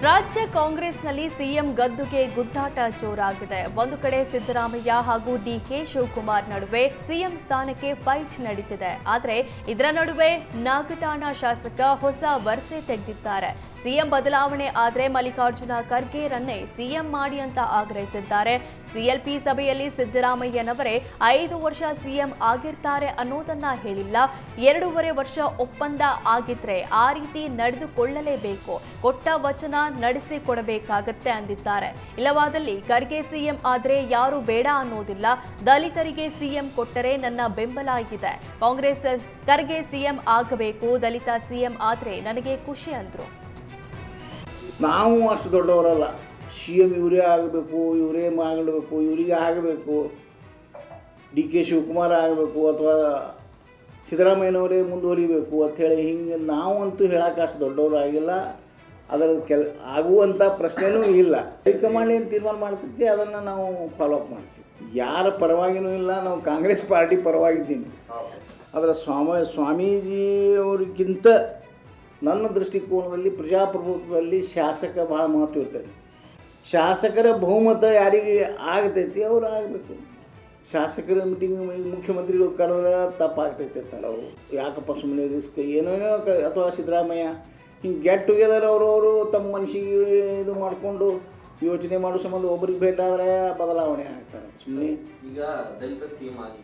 ರಾಜ್ಯ ಕಾಂಗ್ರೆಸ್ನಲ್ಲಿ ಸಿಎಂ ಗದ್ದುಗೆ ಗುದ್ದಾಟ ಜೋರಾಗಿದೆ. ಒಂದು ಕಡೆ ಸಿದ್ದರಾಮಯ್ಯ ಹಾಗೂ ಡಿಕೆ ಶಿವಕುಮಾರ್ ನಡುವೆ ಸಿಎಂ ಸ್ಥಾನಕ್ಕೆ ಫೈಟ್ ನಡೀತಿದೆ. ಆದರೆ ಇದರ ನಡುವೆ ನಾಗಠಾಣ ಶಾಸಕ ಹೊಸ ವರಸೆ ತೆಗೆದಿದ್ದಾರೆ. ಸಿಎಂ ಬದಲಾವಣೆ ಆದರೆ ಮಲ್ಲಿಕಾರ್ಜುನ ಖರ್ಗೆರನ್ನೇ ಸಿಎಂ ಮಾಡಿ ಅಂತ ಆಗ್ರಹಿಸಿದ್ದಾರೆ. ಸಿಎಲ್ಪಿ ಸಭೆಯಲ್ಲಿ ಸಿದ್ದರಾಮಯ್ಯನವರೇ 5 ವರ್ಷ ಸಿಎಂ ಆಗಿರ್ತಾರೆ ಅನ್ನೋದನ್ನ ಹೇಳಿಲ್ಲ. 2.5 ವರ್ಷ ಒಪ್ಪಂದ ಆಗಿದ್ರೆ ಆ ರೀತಿ ನಡೆದುಕೊಳ್ಳಲೇಬೇಕು. ಕೊಟ್ಟ ವಚನ ನಡೆಸಿಕೊಡಬೇಕಾಗತ್ತೆ ಅಂದಿದ್ದಾರೆ. ಇಲ್ಲವಾದಲ್ಲಿ ಖರ್ಗೆ ಸಿಎಂ ಆದ್ರೆ ಯಾರು ಬೇಡ ಅನ್ನೋದಿಲ್ಲ. ದಲಿತರಿಗೆ ಸಿಎಂ ಕೊಟ್ಟರೆ ನನ್ನ ಬೆಂಬಲ ಇದೆ. ಕಾಂಗ್ರೆಸ್ ಖರ್ಗೆ ಸಿಎಂ ಆಗಬೇಕು, ದಲಿತ ಸಿಎಂ ಆದ್ರೆ ನನಗೆ ಖುಷಿ ಅಂದ್ರು. ನಾವು ಅಷ್ಟು ದೊಡ್ಡವರಲ್ಲ. ಸಿ ಎಂ ಇವರೇ ಆಗಬೇಕು, ಇವರೇ ಮಾಡಬೇಕು, ಇವರಿಗೆ ಆಗಬೇಕು, ಡಿ ಕೆ ಶಿವಕುಮಾರ್ ಆಗಬೇಕು ಅಥವಾ ಸಿದ್ದರಾಮಯ್ಯನವರೇ ಮುಂದುವರಿಬೇಕು ಅಂಥೇಳಿ ಹಿಂಗೆ ನಾವಂತೂ ಹೇಳೋಕೆ ಅಷ್ಟು ದೊಡ್ಡವರು ಆಗಿಲ್ಲ. ಅದರ ಆಗುವಂಥ ಪ್ರಶ್ನೆನೂ ಇಲ್ಲ. ಹೈಕಮಾಂಡ್ ಏನು ತೀರ್ಮಾನ ಮಾಡ್ತಿರ್ತೀವಿ ಅದನ್ನು ನಾವು ಫಾಲೋ ಅಪ್ ಮಾಡ್ತೀವಿ. ಯಾರ ಪರವಾಗಿಯೂ ಇಲ್ಲ, ನಾವು ಕಾಂಗ್ರೆಸ್ ಪಾರ್ಟಿ ಪರವಾಗಿದ್ದೀನಿ. ಆದರೆ ಸ್ವಾಮೀಜಿಯವರಿಗಿಂತ ನನ್ನ ದೃಷ್ಟಿಕೋನದಲ್ಲಿ ಪ್ರಜಾಪ್ರಭುತ್ವದಲ್ಲಿ ಶಾಸಕ ಭಾಳ ಮಹತ್ವ ಇರ್ತದೆ. ಶಾಸಕರ ಬಹುಮತ ಯಾರಿಗೆ ಆಗತೈತಿ ಅವ್ರು ಆಗಬೇಕು. ಶಾಸಕರ ಮೀಟಿಂಗ್ ಮುಖ್ಯಮಂತ್ರಿಗಳು ಕರೆದ್ರೆ ತಪ್ಪಾಗ್ತೈತೆ ಅಂತಾರೆ. ಅವರು ಯಾಕಪ್ಪ ಸುಮ್ಮನೆ ರಿಸ್ಕ್ ಏನೇನೋ ಅಥವಾ ಸಿದ್ದರಾಮಯ್ಯ ಹಿಂಗೆ ಗೆಟ್ ಟುಗೆದರ್ ಅವರು ತಮ್ಮ ಮನಸ್ಸಿಗೆ ಇದು ಮಾಡಿಕೊಂಡು ಯೋಚನೆ ಮಾಡೋ ಸಂಬಂಧ ಒಬ್ಬರಿಗೆ ಭೇಟಾದರೆ ಬದಲಾವಣೆ ಆಗ್ತಾರೆ. ಸುಮ್ಮನೆ ಈಗ ದಲಿತ ಸಿಎಂ ಆಗಿ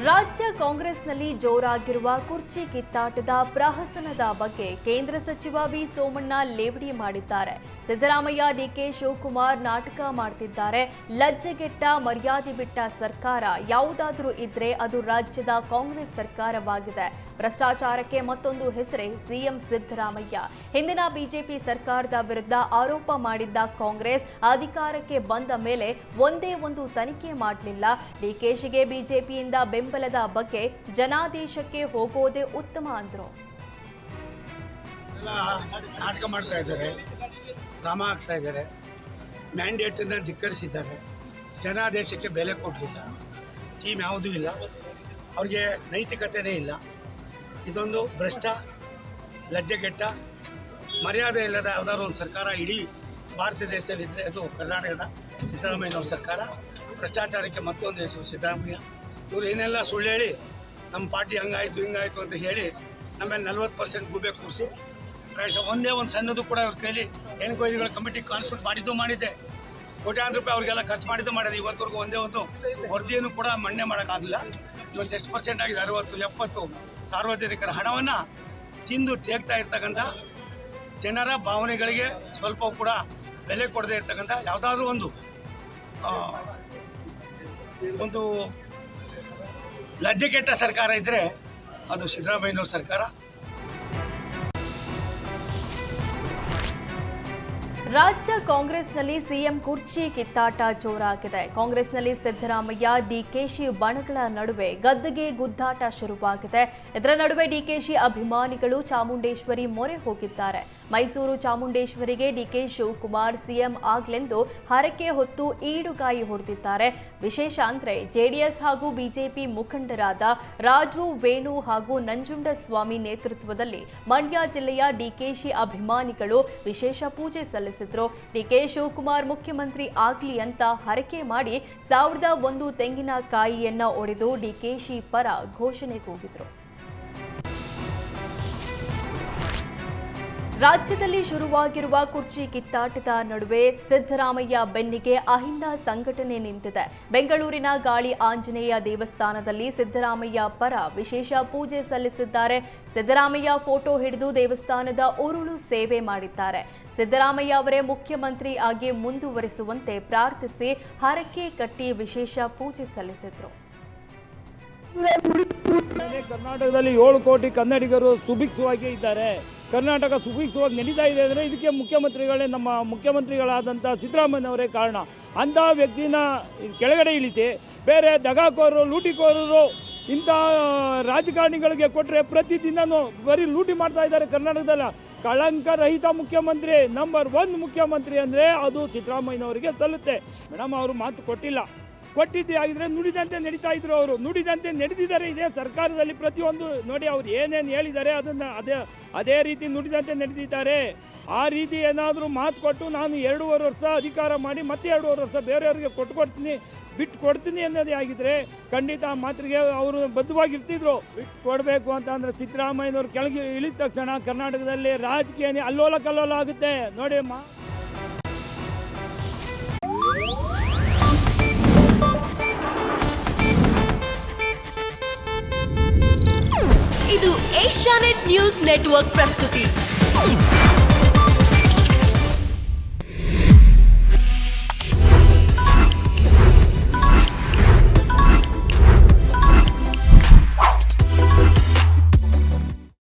ರಾಜ್ಯ ಕಾಂಗ್ರೆಸ್ನಲ್ಲಿ ಜೋರಾಗಿರುವ ಕುರ್ಚಿ ಕಿತ್ತಾಟದ ಪ್ರಹಸನದ ಬಗ್ಗೆ ಕೇಂದ್ರ ಸಚಿವ ವಿ ಸೋಮಣ್ಣ ಲೇವಡಿ ಮಾಡಿದ್ದಾರೆ. ಸಿದ್ದರಾಮಯ್ಯ ಡಿಕೆ ಶಿವಕುಮಾರ್ ನಾಟಕ ಮಾಡ್ತಿದ್ದಾರೆ. ಲಜ್ಜೆಗೆಟ್ಟ ಮರ್ಯಾದೆ ಬಿಟ್ಟ ಸರ್ಕಾರ ಯಾವುದಾದ್ರೂ ಇದ್ರೆ ಅದು ರಾಜ್ಯದ ಕಾಂಗ್ರೆಸ್ ಸರ್ಕಾರವಾಗಿದೆ. ಭ್ರಷ್ಟಾಚಾರಕ್ಕೆ ಮತ್ತೊಂದು ಹೆಸರೇ ಸಿಎಂ ಸಿದ್ದರಾಮಯ್ಯ. ಹಿಂದಿನ ಬಿಜೆಪಿ ಸರ್ಕಾರದ ವಿರುದ್ಧ ಆರೋಪ ಮಾಡಿದ್ದ ಕಾಂಗ್ರೆಸ್ ಅಧಿಕಾರಕ್ಕೆ ಬಂದ ಮೇಲೆ ಒಂದೇ ಒಂದು ತನಿಖೆ ಮಾಡಲಿಲ್ಲ. ಡಿಕೆಶಿಗೆ ಬಿಜೆಪಿಯಿಂದ ಬೆಂಬಲದ ಬಗ್ಗೆ ಜನಾದೇಶಕ್ಕೆ ಹೋಗೋದೇ ಉತ್ತಮ ಅಂದ್ರು. ನಾಟಕ ಮಾಡ್ತಾ ಇದ್ದಾರೆ, ಡ್ರಾಮಾ ಆಗ್ತಾ ಇದ್ದಾರೆ, ಮ್ಯಾಂಡೇಟನ್ನು ಧಿಕ್ಕರಿಸಿದ್ದಾರೆ, ಜನಾದೇಶಕ್ಕೆ ಬೆಲೆ ಕೊಡಲಿಲ್ಲ, ಟೀಮ್ ಯಾವುದೂ ಇಲ್ಲ, ಅವ್ರಿಗೆ ನೈತಿಕತೆಯೇ ಇಲ್ಲ. ಇದೊಂದು ಭ್ರಷ್ಟ, ಲಜ್ಜೆಗೆಟ್ಟ, ಮರ್ಯಾದೆ ಇಲ್ಲದ ಯಾವುದಾದ್ರು ಒಂದು ಸರ್ಕಾರ ಇಡೀ ಭಾರತ ದೇಶದಲ್ಲಿದ್ದರೆ ಅದು ಕರ್ನಾಟಕದ ಸಿದ್ದರಾಮಯ್ಯನವ್ರ ಸರ್ಕಾರ. ಭ್ರಷ್ಟಾಚಾರಕ್ಕೆ ಮತ್ತೊಂದು ಹೆಸರು ಸಿದ್ದರಾಮಯ್ಯ. ಇವರು ಏನೆಲ್ಲ ಸುಳ್ಳು ಹೇಳಿ ನಮ್ಮ ಪಾರ್ಟಿ ಹಂಗಾಯಿತು ಹಿಂಗಾಯಿತು ಅಂತ ಹೇಳಿ ನಮ್ಮೇಲೆ 40% ಗೂಬೆ ಕೂರಿಸಿ ಪ್ರಾಯಶಃ ಒಂದೇ ಒಂದು ಸಣ್ಣದು ಕೂಡ ಅವ್ರ ಕೈಲಿ ಎನ್ಕ್ವೈರಿಗಳ ಕಮಿಟಿ ಕಾನ್ಸ್ಟಿಟ್ಯೂಟ್ ಮಾಡಿದ್ದೆ. ಕೋಟ್ಯಾಂತರ ರೂಪಾಯಿ ಅವ್ರಿಗೆಲ್ಲ ಖರ್ಚು ಮಾಡಿದ್ದು ಇವತ್ತವರೆಗೂ ಒಂದೇ ಒಂದು ವರದಿಯನ್ನು ಕೂಡ ಮಣ್ಣೆ ಮಾಡೋಕ್ಕಾಗಲಿಲ್ಲ. ಇವತ್ತು ಎಷ್ಟು % ಆಗಿದೆ? 60-70 ಸಾರ್ವಜನಿಕರ ಹಣವನ್ನು ತಿಂದು ತೇಗ್ತಾ ಇರ್ತಕ್ಕಂಥ ಜನರ ಭಾವನೆಗಳಿಗೆ ಸ್ವಲ್ಪ ಕೂಡ ಬೆಲೆ ಕೊಡದೇ ಇರ್ತಕ್ಕಂಥ ಯಾವುದಾದ್ರೂ ಒಂದು ಲಜ್ಜೆಗೆಟ್ಟ ಸರ್ಕಾರ ಇದ್ದರೆ ಅದು ಸಿದ್ದರಾಮಯ್ಯನವ್ರ ಸರ್ಕಾರ. ರಾಜ್ಯ ಕಾಂಗ್ರೆಸ್ನಲ್ಲಿ ಸಿಎಂ ಕುರ್ಚಿ ಕಿತ್ತಾಟ ಜೋರಾಗಿದೆ. ಕಾಂಗ್ರೆಸ್ನಲ್ಲಿ ಸಿದ್ದರಾಮಯ್ಯ ಡಿಕೆಶಿ ಬಣಗಳ ನಡುವೆ ಗದ್ದುಗೆ ಗುದ್ದಾಟ ಶುರುವಾಗಿದೆ. ಇದರ ನಡುವೆ ಡಿಕೆಶಿ ಅಭಿಮಾನಿಗಳು ಚಾಮುಂಡೇಶ್ವರಿ ಮೊರೆ ಹೋಗಿದ್ದಾರೆ. ಮೈಸೂರು ಚಾಮುಂಡೇಶ್ವರಿಗೆ ಡಿಕೆ ಶಿವಕುಮಾರ್ ಸಿಎಂ ಆಗ್ಲೆಂದು ಹರಕೆ ಹೊತ್ತು ಈಡುಗಾಯಿ ಹೊಡೆದಿದ್ದಾರೆ. ವಿಶೇಷ ಅಂದ್ರೆ ಜೆಡಿಎಸ್ ಹಾಗೂ ಬಿಜೆಪಿ ಮುಖಂಡರಾದ ರಾಜು, ವೇಣು ಹಾಗೂ ನಂಜುಂಡಸ್ವಾಮಿ ನೇತೃತ್ವದಲ್ಲಿ ಮಂಡ್ಯ ಜಿಲ್ಲೆಯ ಡಿಕೆಶಿ ಅಭಿಮಾನಿಗಳು ವಿಶೇಷ ಪೂಜೆ ಸಲ್ಲಿಸಿದ್ರು. ಡಿಕೆ ಶಿವಕುಮಾರ್ ಮುಖ್ಯಮಂತ್ರಿ ಆಗ್ಲಿ ಅಂತ ಹರಕೆ ಮಾಡಿ 1001 ತೆಂಗಿನಕಾಯಿಯನ್ನ ಒಡೆದು ಡಿಕೆಶಿ ಪರ ಘೋಷಣೆ ಕೂಗಿದ್ರು. ರಾಜ್ಯದಲ್ಲಿ ಶುರುವಾಗಿರುವ ಕುರ್ಚಿ ಕಿತ್ತಾಟದ ನಡುವೆ ಸಿದ್ದರಾಮಯ್ಯ ಬೆನ್ನಿಗೆ ಅಹಿಂದ ಸಂಘಟನೆ ನಿಂತಿದೆ. ಬೆಂಗಳೂರಿನ ಗಾಳಿ ಆಂಜನೇಯ ದೇವಸ್ಥಾನದಲ್ಲಿ ಸಿದ್ದರಾಮಯ್ಯ ಪರ ವಿಶೇಷ ಪೂಜೆ ಸಲ್ಲಿಸಿದ್ದಾರೆ. ಸಿದ್ದರಾಮಯ್ಯ ಫೋಟೋ ಹಿಡಿದು ದೇವಸ್ಥಾನದ ಉರುಳು ಸೇವೆ ಮಾಡಿದ್ದಾರೆ. ಸಿದ್ದರಾಮಯ್ಯ ಅವರೇ ಮುಖ್ಯಮಂತ್ರಿ ಆಗಿ ಮುಂದುವರಿಸುವಂತೆ ಪ್ರಾರ್ಥಿಸಿ ಹರಕೆ ಕಟ್ಟಿ ವಿಶೇಷ ಪೂಜೆ ಸಲ್ಲಿಸಿದ್ರು. ಕರ್ನಾಟಕದಲ್ಲಿ 7 ಕೋಟಿ ಕನ್ನಡಿಗರು ಸುಭಿಕ್ಷವಾಗಿ ಇದ್ದಾರೆ. ಕರ್ನಾಟಕ ಸುಭಿಕ್ಷವಾಗಿ ನಡೀತಾ ಇದೆ ಅಂದರೆ ಇದಕ್ಕೆ ಮುಖ್ಯಮಂತ್ರಿಗಳೇ, ನಮ್ಮ ಮುಖ್ಯಮಂತ್ರಿಗಳಾದಂಥ ಸಿದ್ದರಾಮಯ್ಯನವರೇ ಕಾರಣ. ಅಂಥ ವ್ಯಕ್ತಿನ ಕೆಳಗಡೆ ಇಳಿಸಿ ಬೇರೆ ದಗಾಕೋರರು, ಲೂಟಿಕೋರರು ಇಂಥ ರಾಜಕಾರಣಿಗಳಿಗೆ ಕೊಟ್ಟರೆ ಪ್ರತಿದಿನವೂ ಬರೀ ಲೂಟಿ ಮಾಡ್ತಾ ಇದ್ದಾರೆ. ಕರ್ನಾಟಕದಲ್ಲಿ ಕಳಂಕರಹಿತ ಮುಖ್ಯಮಂತ್ರಿ, ನಂಬರ್ 1 ಮುಖ್ಯಮಂತ್ರಿ ಅಂದರೆ ಅದು ಸಿದ್ದರಾಮಯ್ಯನವರಿಗೆ ಸಲ್ಲುತ್ತೆ. ಮೇಡಮ್ ಅವರು ಮಾತು ಕೊಟ್ಟಿಲ್ಲ, ಕೊಟ್ಟಿದ್ದೇ ಆಗಿದ್ರೆ ನುಡಿದಂತೆ ನಡೀತಾ ಇದ್ರು. ಅವರು ನುಡಿದಂತೆ ನಡೆದಿದ್ದಾರೆ. ಇದೇ ಸರ್ಕಾರದಲ್ಲಿ ಪ್ರತಿಯೊಂದು ನೋಡಿ ಅವ್ರು ಏನೇನು ಹೇಳಿದ್ದಾರೆ ಅದನ್ನು ಅದೇ ರೀತಿ ನುಡಿದಂತೆ ನಡೆದಿದ್ದಾರೆ. ಆ ರೀತಿ ಏನಾದರೂ ಮಾತು ಕೊಟ್ಟು ನಾನು 2.5 ವರ್ಷ ಅಧಿಕಾರ ಮಾಡಿ ಮತ್ತೆ 2.5 ವರ್ಷ ಬೇರೆಯವ್ರಿಗೆ ಬಿಟ್ಟು ಕೊಡ್ತೀನಿ ಅನ್ನೋದೇ ಆಗಿದ್ರೆ ಖಂಡಿತ ಆ ಮಾತಿಗೆ ಅವರು ಬದ್ಧವಾಗಿರ್ತಿದ್ರು. ಬಿಟ್ಟು ಕೊಡಬೇಕು ಅಂತ ಅಂದರೆ ಸಿದ್ದರಾಮಯ್ಯನವರು ಕೆಳಗೆ ಇಳಿದ ತಕ್ಷಣ ಕರ್ನಾಟಕದಲ್ಲಿ ರಾಜಕೀಯ ಅಲ್ಲೋಲ ಕಲ್ಲೋಲ ಆಗುತ್ತೆ ನೋಡಿ ಅಮ್ಮ. ಇದು ಏಷ್ಯಾನೆಟ್ ನ್ಯೂಸ್ ನೆಟ್ವರ್ಕ್ ಪ್ರಸ್ತುತಿ.